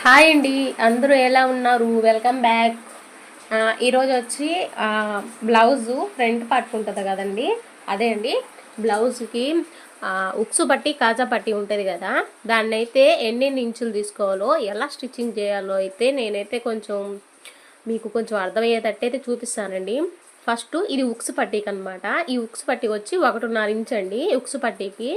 Hi అండి, అందరూ ఎలా ఉన్నారు? Welcome back. ఈరోజు వచ్చి బ్లౌజు ఫ్రంట్ పార్ట్ ఉంటుంది కదండి, అదే అండి. బ్లౌజ్కి ఉక్సు పట్టి కాజా పట్టి ఉంటుంది కదా, దాన్ని అయితే ఎన్నెన్ని ఇంచులు తీసుకోవాలో, ఎలా స్టిచ్చింగ్ చేయాలో అయితే నేనైతే మీకు కొంచెం అర్థమయ్యేటట్టు అయితే చూపిస్తానండి. ఫస్ట్ ఇది ఉక్స్ పట్టీకి అనమాట. ఈ ఉక్స్ పట్టీ వచ్చి 1.5 ఇంచ్ అండి. ఉక్స్ పట్టీకి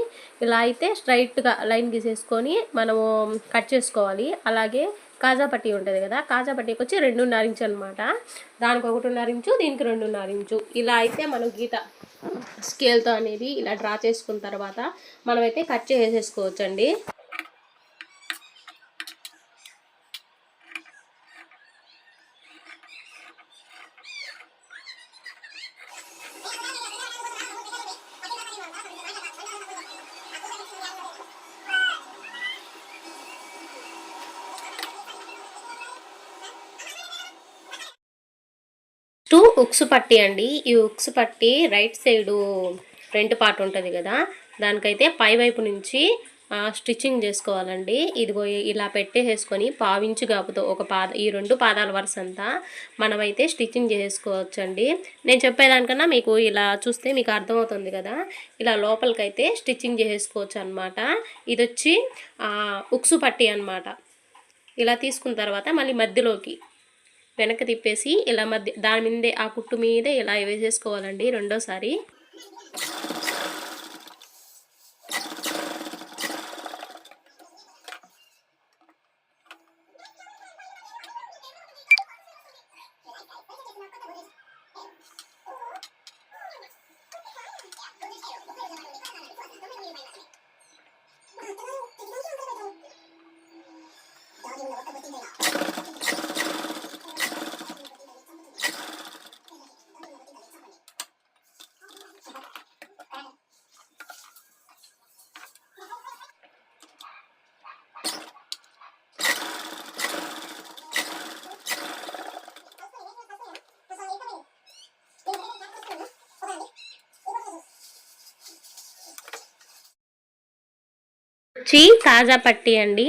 ఇలా అయితే స్ట్రైట్గా లైన్ గీసేసుకొని మనము కట్ చేసుకోవాలి. అలాగే కాజా పట్టీ ఉంటుంది కదా, కాజా పట్టీకి వచ్చి 2.5 ఇంచ్ అనమాట. దానికి 1.5 ఇంచు, దీనికి 2.5 ఇంచు. ఇలా అయితే మనం గీత స్కేల్తో అనేది ఇలా డ్రా చేసుకున్న తర్వాత మనమైతే కట్ చేసేసుకోవచ్చండి. ఉక్స్ పట్టి అండి. ఈ ఉక్స్ పట్టి రైట్ సైడు ఫ్రంట్ పార్ట్ ఉంటుంది కదా, దానికైతే పై వైపు నుంచి స్టిచ్చింగ్ చేసుకోవాలండి. ఇదిగో ఇలా పెట్టేసుకొని పావించు కాపుతో ఈ 2 పాదాల వరుస అంతా మనమైతే స్టిచ్చింగ్ చేసుకోవచ్చండి. నేను చెప్పేదానికన్నా మీకు ఇలా చూస్తే మీకు అర్థమవుతుంది కదా, ఇలా లోపలికైతే స్టిచ్చింగ్ చేసుకోవచ్చు అనమాట. ఇది వచ్చి ఉక్సు పట్టి అనమాట. ఇలా తీసుకున్న తర్వాత మళ్ళీ మధ్యలోకి వెనక్కి తిప్పేసి ఇలా దాని మీదే ఆ కుట్టు మీదే ఇలా వేసేసుకోవాలండి రెండోసారి. వచ్చి తాజా పట్టి అండి.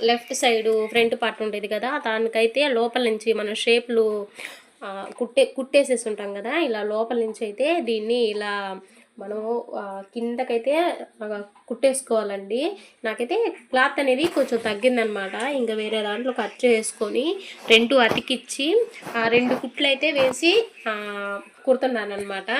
లెఫ్ట్ సైడు ఫ్రంట్ పార్ట్ ఉంటుంది కదా, దానికైతే లోపల నుంచి మనం షేప్లు కుట్టేసేసి ఉంటాం కదా, ఇలా లోపల నుంచి అయితే దీన్ని ఇలా మనము కిందకైతే కుట్టేసుకోవాలండి. నాకైతే క్లాత్ అనేది కొంచెం తగ్గిందనమాట. ఇంకా వేరే దాంట్లో కట్ చేసుకొని 2 అతికిచ్చి 2 కుట్లు అయితే వేసి కుడుతున్నాను అనమాట.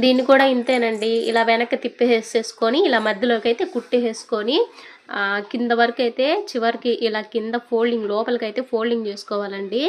దీన్ని కూడా ఇంతేనండి. ఇలా వెనక్కి తిప్పేసేసుకొని ఇలా మధ్యలోకి అయితే కుట్టేసుకొని కింద వరకు అయితే చివరికి ఇలా కింద ఫోల్డింగ్ లోపలికైతే ఫోల్డింగ్ చేసుకోవాలండి.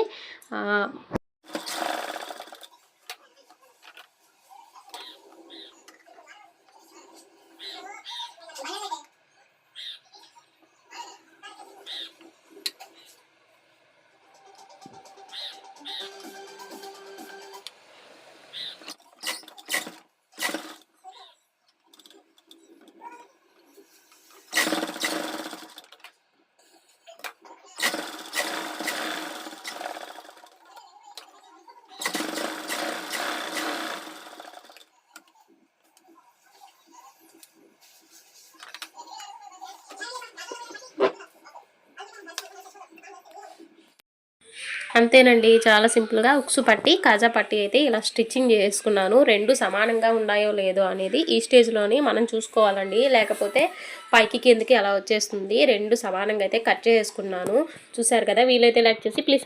అంతేనండి, చాలా సింపుల్గా ఉక్సు పట్టి కాజా పట్టి అయితే ఇలా స్టిచ్చింగ్ చేసుకున్నాను. 2 సమానంగా ఉన్నాయో లేదో అనేది ఈ స్టేజ్లోనే మనం చూసుకోవాలండి, లేకపోతే పైకి కిందకి అలా వచ్చేస్తుంది. 2 సమానంగా అయితే కట్ చేసుకున్నాను. చూసారు కదా, వీలైతే లైక్ చేసి ప్లీజ్